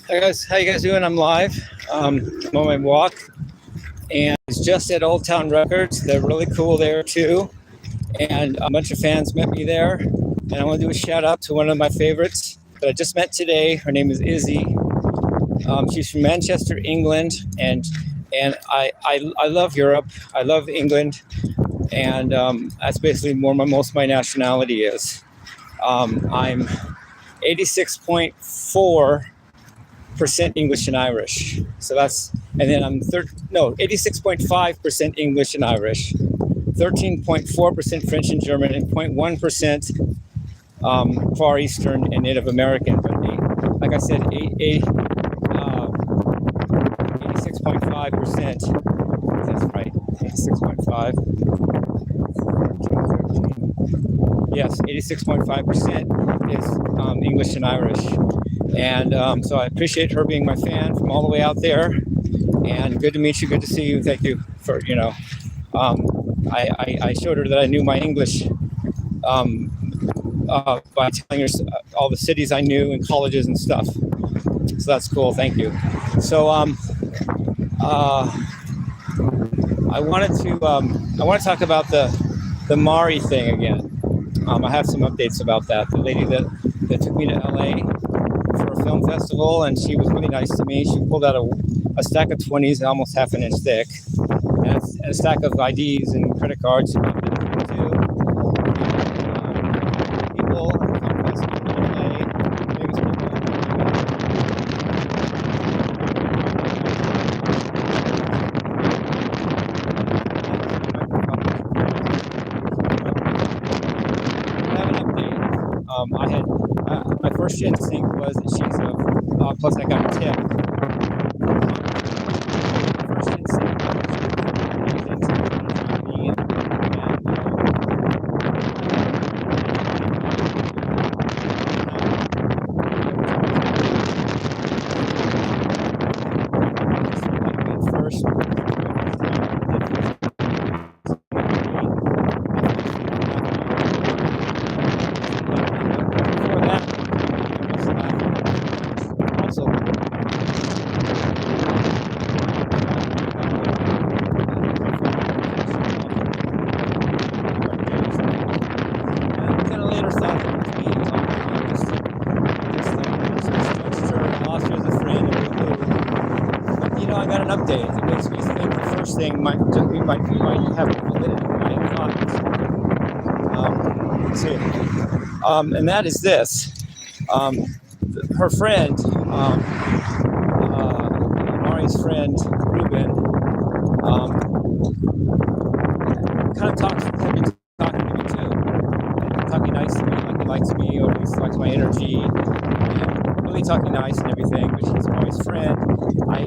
Hey guys, how you guys doing? I'm live. I'm on my walk, and it's just at Old Town Records. They're really cool there too, and a bunch of fans met me there. And I want to do a shout out to one of my favorites that I just met today. Her name is Izzy. She's from Manchester, England, and I love Europe. I love England, and that's basically where most of my nationality is. I'm 86.4% English and Irish. So that's, and then I'm 86.5% English and Irish, 13.4% French and German, and 0.1% Far Eastern and Native American. But like I said, 86.5%. That's right, 86.5. Yes, 86.5% is English and Irish. And so I appreciate her being my fan from all the way out there. And good to meet you. Good to see you. Thank you for, I showed her that I knew my English by telling her all the cities I knew and colleges and stuff. So that's cool. Thank you. So I wanted to talk about the Mari thing again. I have some updates about that. The lady that took me to LA for a film festival, and she was really nice to me. She pulled out a stack of 20s, almost half an inch thick, and a stack of IDs and credit cards. People I had my first instinct was that she's plus I got a tip. First instinct update. It makes me think the first thing we might have validity in my thoughts. Let's see. And that is this. Her friend, Mari's friend, Ruben, kind of talking to me too. Talking nice to me, like he likes me, or at least likes my energy. And really talking nice and everything, but she's Mari's friend. I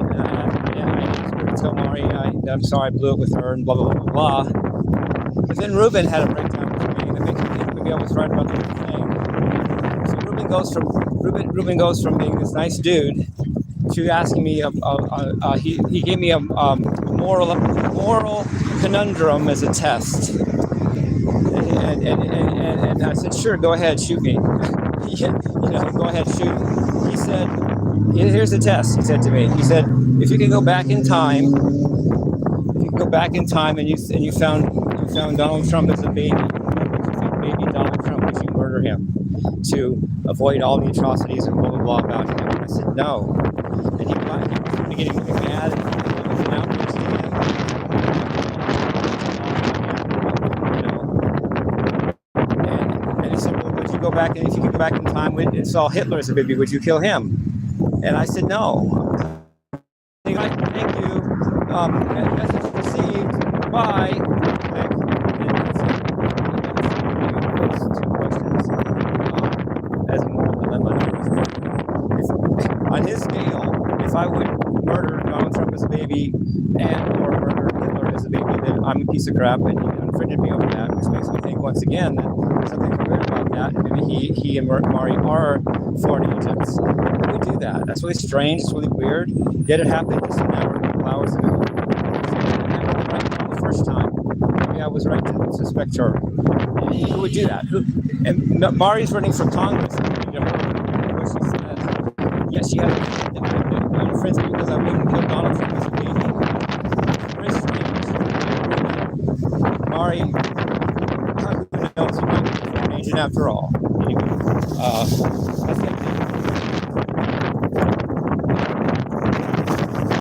tell Mari I'm sorry I blew it with her and blah blah blah blah. But then Ruben had a breakdown with me that makes me think maybe I was right about the whole thing. So Ruben goes from being this nice dude to asking me he gave me a moral conundrum as a test. And I said, sure, go ahead, shoot me. Go ahead, shoot. He said, here's the test, he said to me. He said, if you could go back in time, and you found Donald Trump as a baby, baby Donald Trump, would you murder him to avoid all the atrocities and blah blah blah about him? And I said no. And he was beginning to get mad and outraged again. And he said, well, would you go back, and if you could go back in time and saw Hitler as a baby, would you kill him? And I said no. Thank you. Message received. Bye. As a moral dilemma. On his scale, if I would murder Donald Trump as a baby or murder Hitler as a baby, then I'm a piece of crap, and he unfriended me over that, which makes me think once again that something's weird about that. Maybe he and Mari are foreign agents. Why would we do that? That's really strange. It's really weird. Yet it happened just an hour, a couple hours ago. The first time. Maybe I was right to suspect her. Who would do that? And Mari's running for Congress. Where she says, yes, she has friends because I wouldn't kill Donald Trump as a baby. Very strange. Mari, who knows? You might be an agent after all. Anyway, I think